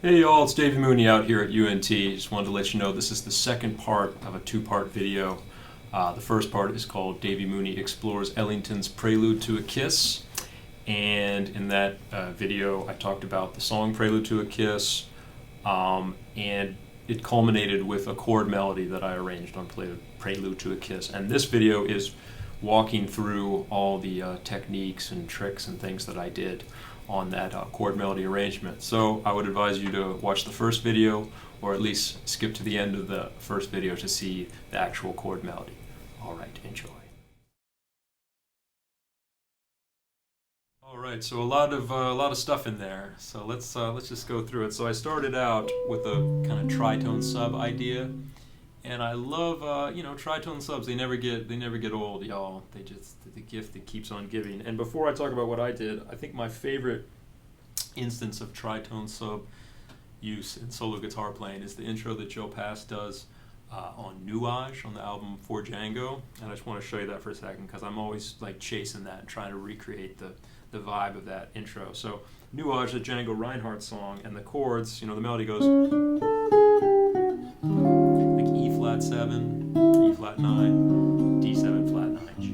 Hey y'all, it's Davy Mooney out here at UNT. Just wanted to let you know this is the second part of a two-part video. The first part is called Davy Mooney Explores Ellington's Prelude to a Kiss. And in that video I talked about the song Prelude to a Kiss, and it culminated with a chord melody that I arranged on Prelude to a Kiss. And this video is walking through all the techniques and tricks and things that I did on that chord melody arrangement. So I would advise you to watch the first video, or at least skip to the end of the first video to see the actual chord melody. All right, enjoy. All right, so a lot of stuff in there. So let's just go through it. So I started out with a kind of tritone sub idea, and I love tritone subs. They never get old, y'all. They just the gift that keeps on giving. And before I talk about what I did, I think my favorite instance of tritone sub use in solo guitar playing is the intro that Joe Pass does on Nuage on the album For Django. And I just want to show you that for a second because I'm always like chasing that and trying to recreate the vibe of that intro. So Nuage, the Django Reinhardt song, and the chords, the melody goes like E flat 7, E flat 9, D7 flat 9, G.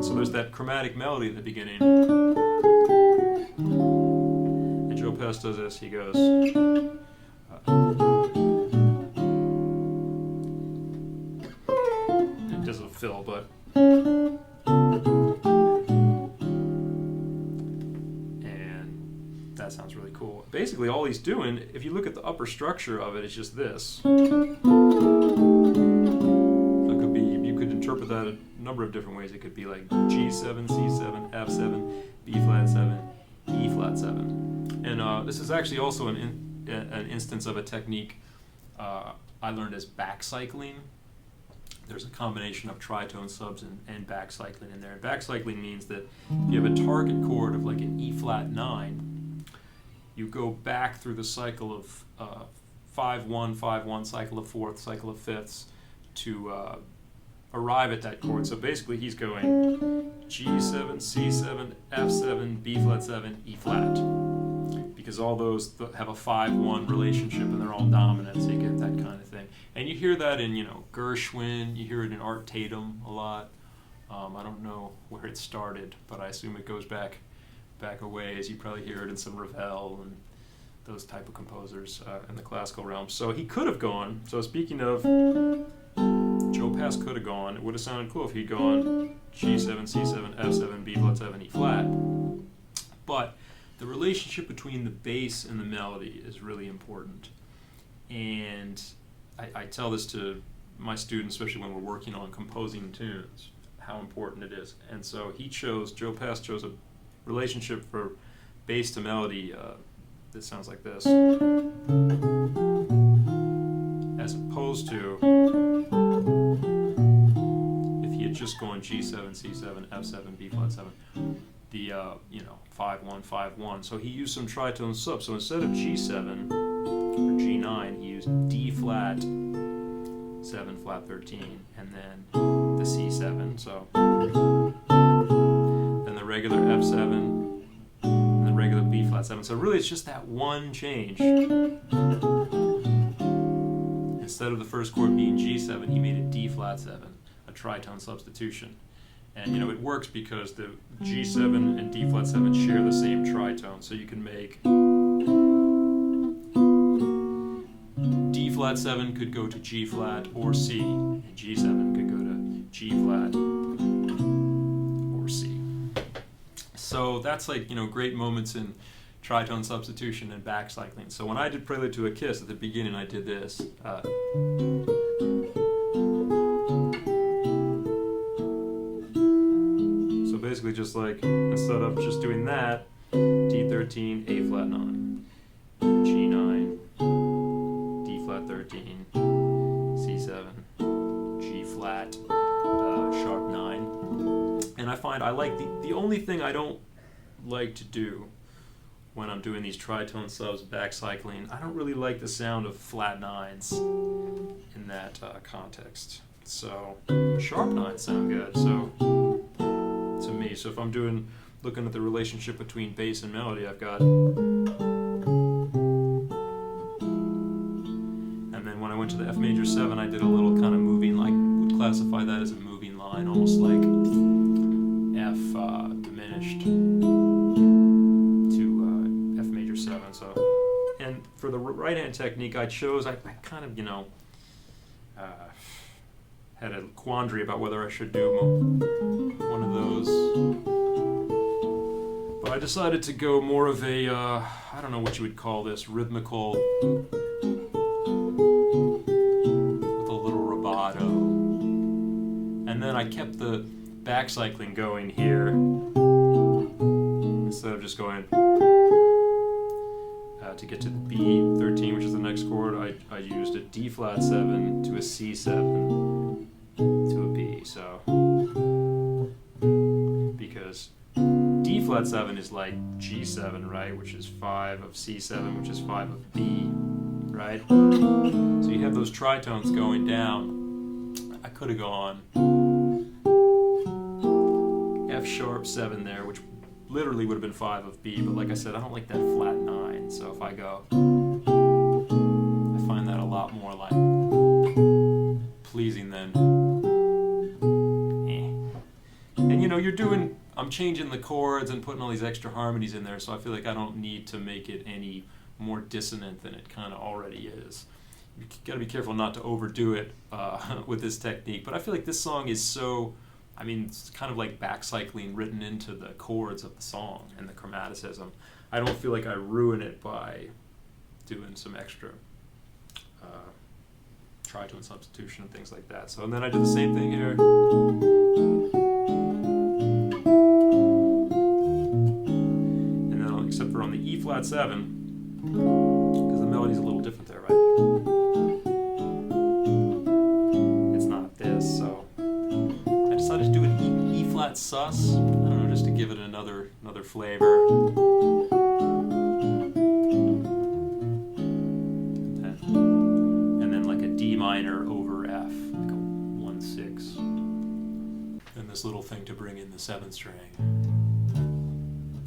So there's that chromatic melody at the beginning. And Joe Pass does this, he goes it doesn't fill, but that sounds really cool. Basically all he's doing, if you look at the upper structure of it, it's just this. So it could be, you could interpret that a number of different ways. It could be like G7, C7, F7, B flat 7, E flat 7. And this is actually also an instance of a technique I learned as backcycling. There's a combination of tritone subs and backcycling in there. And backcycling means that if you have a target chord of like an E flat 9, you go back through the cycle of 5-1, 5-1, cycle of fourths, cycle of fifths to arrive at that chord. So basically he's going G7, C7, F7, B flat 7, E flat. Because all those have a 5-1 relationship and they're all dominant, so you get that kind of thing. And you hear that in Gershwin, you hear it in Art Tatum a lot. I don't know where it started, but I assume it goes back a ways. You probably hear it in some Ravel and those type of composers in the classical realm. So he could have gone, so speaking of, Joe Pass could have gone, it would have sounded cool if he'd gone G7, C7, F7, B flat 7, E flat. But the relationship between the bass and the melody is really important. And I tell this to my students, especially when we're working on composing tunes, how important it is. And so Joe Pass chose a relationship for bass to melody that sounds like this, as opposed to if he had just gone G7, C7, F7, B flat 7, the 5-1, 5-1. So he used some tritone subs. So instead of G7 or G9, he used D flat 7 flat 13, and then the C7. So then the regular F7, and the regular B flat 7. So really it's just that one change. Instead of the first chord being G7, he made it D flat 7, a tritone substitution. And it works because the G7 and D flat 7 share the same tritone. So you can make D flat 7 could go to G flat or C, and G7 could go to G flat or C. So that's like, great moments in tritone substitution and backcycling. So when I did Prelude to a Kiss at the beginning, I did this. So basically just like, instead of just doing that, D13, A flat 9, G9, D flat 13, C7, G flat, sharp 9. And I find I like the only thing I don't like to do when I'm doing these tritone subs, backcycling, I don't really like the sound of flat 9s in that context. So sharp 9s sound good. So to me, so if I'm looking at the relationship between bass and melody, I've got to the F major 7, I did a little kind of moving, like, would classify that as a moving line, almost like F diminished to F major 7. So, and for the right hand technique I chose, I kind of, had a quandary about whether I should do one of those. But I decided to go more of a, I don't know what you would call this, rhythmical, with a little rubato. And then I kept the back cycling going here, instead of just going, to get to the B13, which is the next chord, I used a D flat 7 to a C7 to a B. So, because D flat 7 is like G7, right, which is 5 of C7, which is 5 of B, right? So you have those tritones going down. I could have gone F sharp 7 there, which literally would have been 5 of B, but like I said, I don't like that flat 9, so if I go, I find that a lot more like pleasing than And you're doing, I'm changing the chords and putting all these extra harmonies in there, so I feel like I don't need to make it any more dissonant than it kind of already is. You got to be careful not to overdo it with this technique, but I feel like this song is so, it's kind of like back cycling written into the chords of the song and the chromaticism. I don't feel like I ruin it by doing some extra tritone substitution and things like that. So, and then I do the same thing here. And then, except for on the E flat 7, because the melody's a little different there, right? It's not this, so I decided to do an E flat sus. I don't know, just to give it another flavor. And then like a D minor over F, like a 1/6. And this little thing to bring in the 7th string.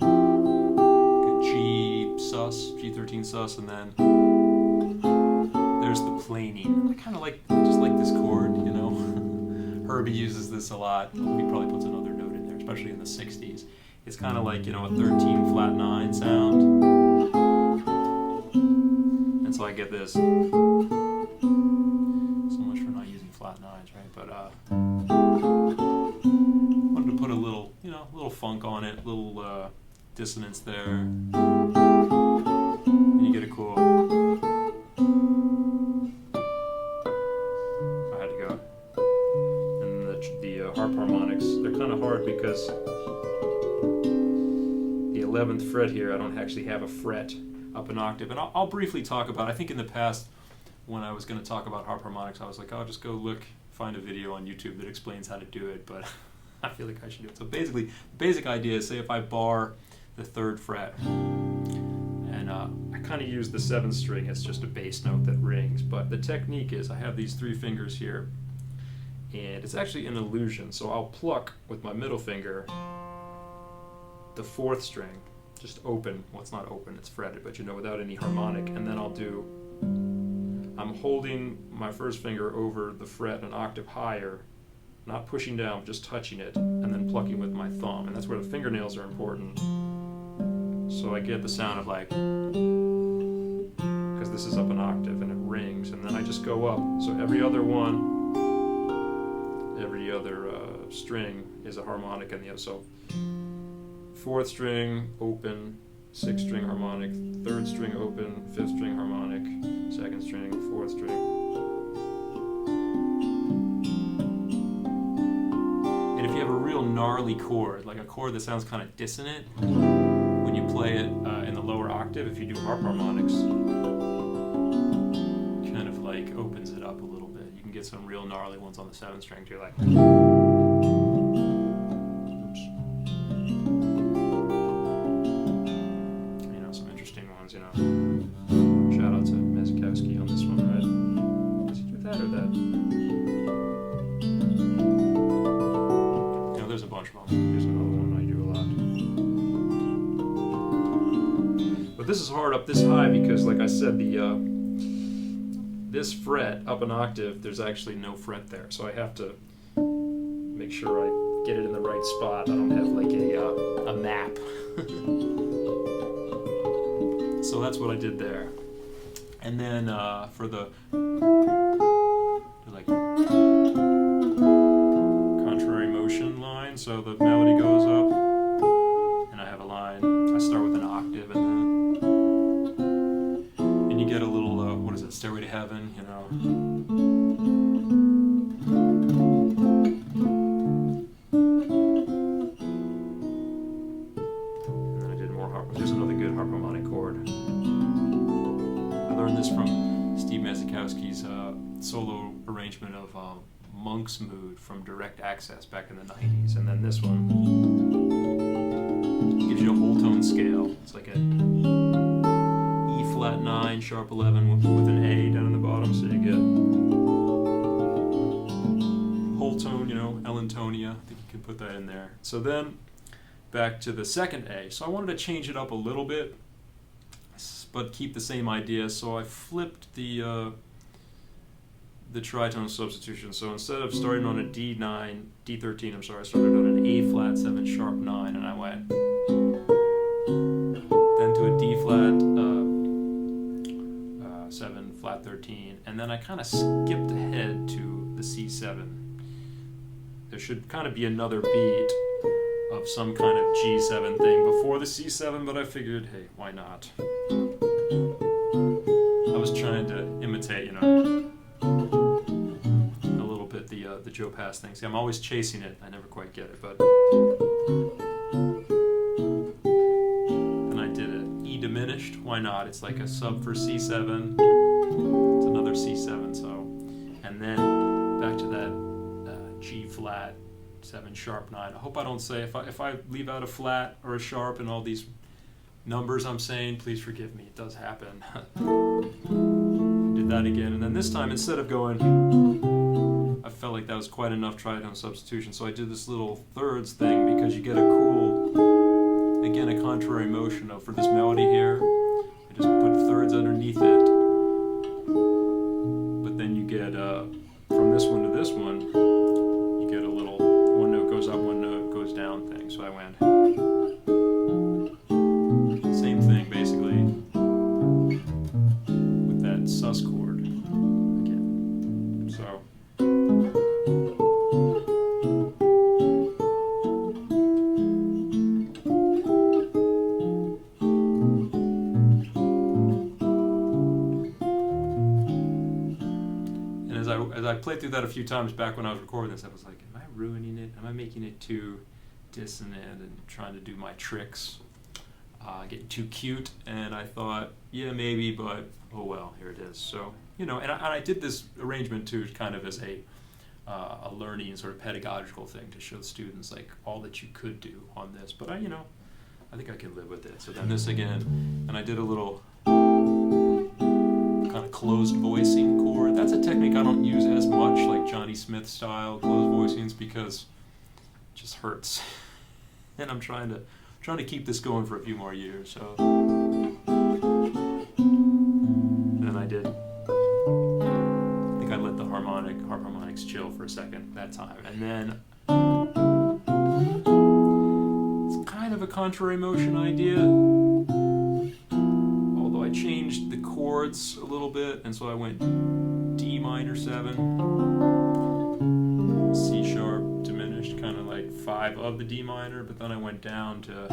Like a G sus, G13 sus, and then there's the planing. I just like this chord, Herbie uses this a lot. He probably puts another note in there, especially in the 60s. It's kind of like, a 13 flat 9 sound. And so I get this. So much for not using flat 9s, right? But wanted to put a little, little funk on it, little dissonance there. And you get a cool. I had to go. And the harp harmonics, they're kind of hard because the 11th fret here, I don't actually have a fret up an octave. And I'll briefly talk about, I think in the past, when I was going to talk about harp harmonics, I was like, I'll just go find a video on YouTube that explains how to do it, but I feel like I should do it. So basically, the basic idea is, say if I bar the 3rd fret, and I kind of use the 7th string as just a bass note that rings, but the technique is I have these 3 fingers here, and it's actually an illusion, so I'll pluck with my middle finger the 4th string, just open, well it's not open, it's fretted, but without any harmonic, and then I'm holding my 1st finger over the fret an octave higher, not pushing down, just touching it, and then plucking with my thumb, and that's where the fingernails are important. So I get the sound of like, because this is up an octave and it rings, and then I just go up, so every other string is a harmonic in the other, so 4th string, open, 6th string harmonic, 3rd string open, 5th string harmonic, 2nd string, 4th string. And if you have a real gnarly chord, like a chord that sounds kind of dissonant, when you play it in the lower octave, if you do harp harmonics, it kind of like opens it up a little bit. You can get some real gnarly ones on the 7th string too, like. Shout out to Mezkowski on this one, right? Does he do that or that? There's a bunch of them. Here's another one I do a lot. But this is hard up this high because, like I said, this fret up an octave, there's actually no fret there, so I have to make sure I get it in the right spot. I don't have like a map. So that's what I did there. And then for the like contrary motion line, so the melody goes up, and I have a line. I start with an octave, and you get a little what is it, Stairway to Heaven, you know. And then I did more harp. There's another good harmonic chord. I learned this from Steve Mazikowski's solo arrangement of Monk's Mood from Direct Access back in the 90s. And then this one gives you a whole tone scale. It's like a E flat 9, sharp 11 with an A down in the bottom, so you get whole tone, you know, Ellingtonia. I think you can put that in there. So then back to the second A. So I wanted to change it up a little bit, but keep the same idea. So I flipped the tritone substitution. So instead of starting on a D9, D13, I'm sorry, I started on an A flat 7 sharp 9, and I went then to a D flat 7 flat 13, and then I kind of skipped ahead to the C7. There should kind of be another beat of some kind of G7 thing before the C7, but I figured, hey, why not? I was trying to imitate, you know, a little bit the Joe Pass thing. See, I'm always chasing it. I never quite get it, but then I did it E diminished. Why not? It's like a sub for C7. It's another C7. So, and then back to that G flat 7 sharp 9. I hope I don't say, if I leave out a flat or a sharp in all these numbers I'm saying, please forgive me. It does happen. Did that again, and then this time instead of going, I felt like that was quite enough tritone substitution, so I did this little thirds thing, because you get a cool, again, a contrary motion of, for this melody here, I just put thirds underneath it, but then you get from this one to this one, you get a little one note goes up, one note goes down thing. So I went same thing basically with that sus chord again. So as I played through that a few times back when I was recording this, I was like, am I ruining it? Am I making it too dissonant and trying to do my tricks? Getting too cute? And I thought, yeah, maybe, but oh well, here it is. So, you know, and I did this arrangement too kind of as a learning sort of pedagogical thing to show the students like all that you could do on this. But I think I can live with it. So then this again, and I did a little kind of closed voicing chord. That's a technique I don't use as much, like Johnny Smith style closed voicings, because it just hurts. And I'm trying to keep this going for a few more years. So then I did. I think I let the harmonics chill for a second that time, and then it's kind of a contrary motion idea. I changed the chords a little bit, and so I went D minor 7, C sharp diminished, kind of like 5 of the D minor, but then I went down to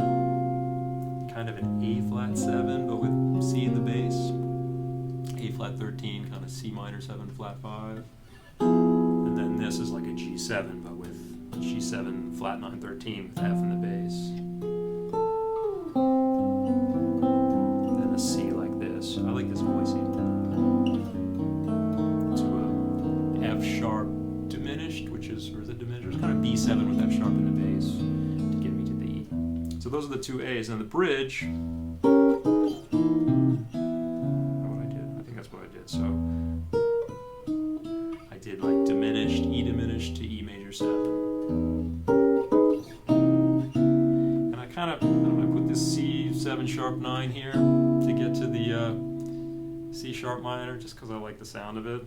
kind of an A flat 7, but with C in the bass, A flat 13, kind of C minor 7 flat 5, and then this is like a G7, but with G7 flat 9 13 with F in the bass. A C like this. I like this voicing. To a F sharp diminished, or is it diminished? It's kind of B7 with F sharp in the bass to get me to the E. So those are the two A's. And the bridge, what I did? I think that's what I did. So I did like diminished, E diminished to E major 7. And I kind of, I put this C7 sharp 9 here to get to the C sharp minor, just because I like the sound of it.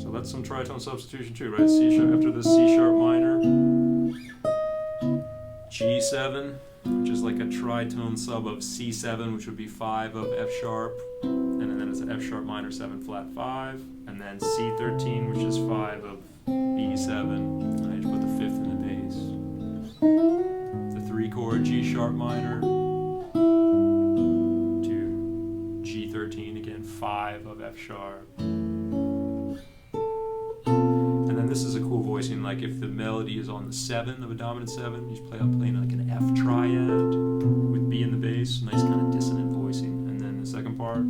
So that's some tritone substitution too, right? C sharp after the C sharp minor, G7, which is like a tritone sub of C7, which would be 5 of F sharp, and then it's an F sharp minor 7 flat 5, and then C13, which is 5 of B7, and I just put the 5th in the bass. The 3 chord G sharp minor to G13 again, 5 of F sharp. And then this is a cool voicing, like if the melody is on the 7 of a dominant 7, you just playing like an F triad with B in the bass, nice kind of dissonant voicing. And then the second part,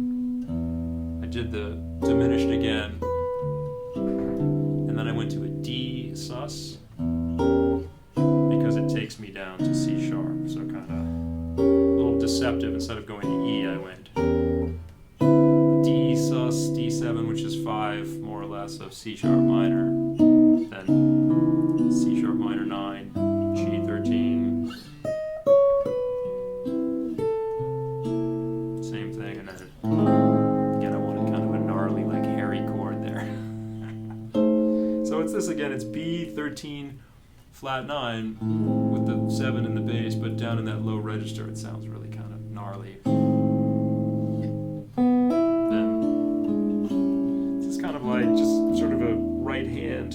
I did the diminished again, and then I went to a D sus because it takes me down to C sharp, so kind of a little deceptive. Instead of going to E, I went D sus D7, which is 5 more or less of C sharp minor, then C sharp minor 9, G13, same thing, and then again I wanted kind of a gnarly, like hairy chord there. So it's this again, it's B13 flat 9 with the 7 in the bass, but down in that low register it sounds really kind of gnarly. Then this is kind of like just sort of a right hand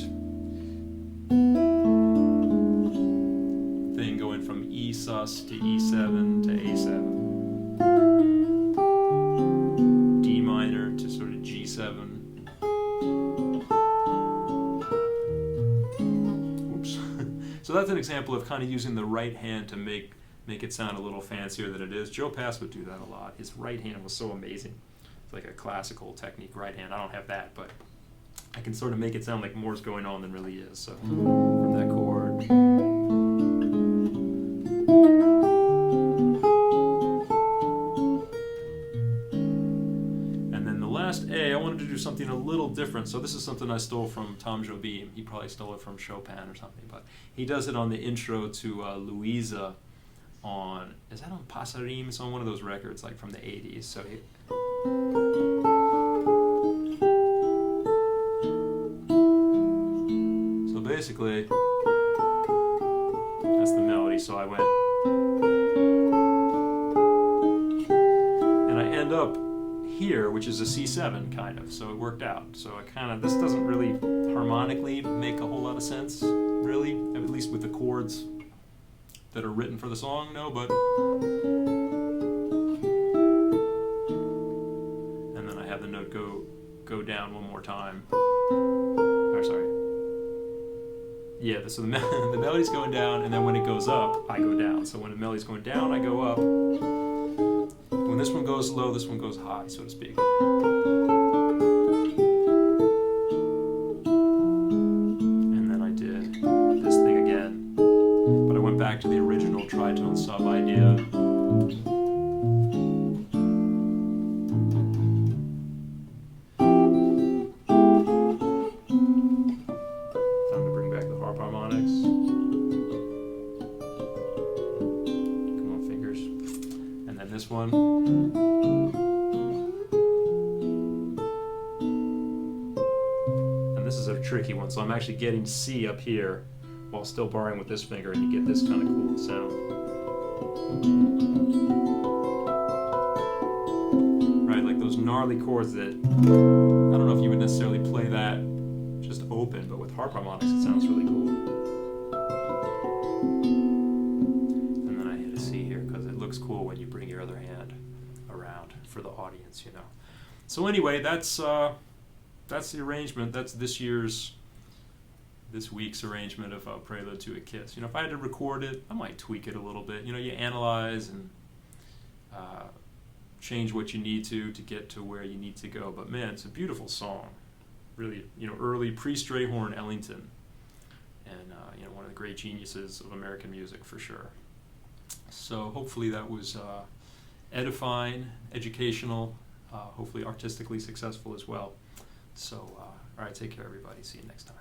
thing going from E sus to E7 to A7, D minor to sort of G7. Oops. So that's an example of kind of using the right hand to make it sound a little fancier than it is. Joe Pass would do that a lot. His right hand was so amazing. It's like a classical technique right hand. I don't have that, but I can sort of make it sound like more's going on than really is. So from that chord. And then the last A, I wanted to do something a little different. So this is something I stole from Tom Jobim. He probably stole it from Chopin or something, but he does it on the intro to Louisa on, is that on Passarim? It's on one of those records like from the 80s. So basically, that's the melody, so I went, and I end up here, which is a C7 kind of, so it worked out. So I kind of, this doesn't really harmonically make a whole lot of sense, really, at least with the chords that are written for the song, no, but, and then I have the note go down one more time, or sorry. Yeah, so the melody's going down, and then when it goes up, I go down. So when the melody's going down, I go up. When this one goes low, this one goes high, so to speak. And then I did this thing again, but I went back to the original tritone sub idea. Harmonics. Come on, fingers. And then this one. And this is a tricky one, so I'm actually getting C up here while still barring with this finger, and you get this kind of cool sound. Right, like those gnarly chords that, I don't know if you would necessarily play that just open, but with harp harmonics it sounds really cool. And then I hit a C here because it looks cool when you bring your other hand around for the audience, you know. So anyway, that's the arrangement. That's this week's arrangement of Prelude to a Kiss. You know, if I had to record it, I might tweak it a little bit. You know, you analyze and change what you need to get to where you need to go. But man, it's a beautiful song. Really, you know, early pre-Strayhorn Ellington, and you know, one of the great geniuses of American music for sure. So hopefully that was edifying, educational, hopefully artistically successful as well. So all right, take care everybody, see you next time.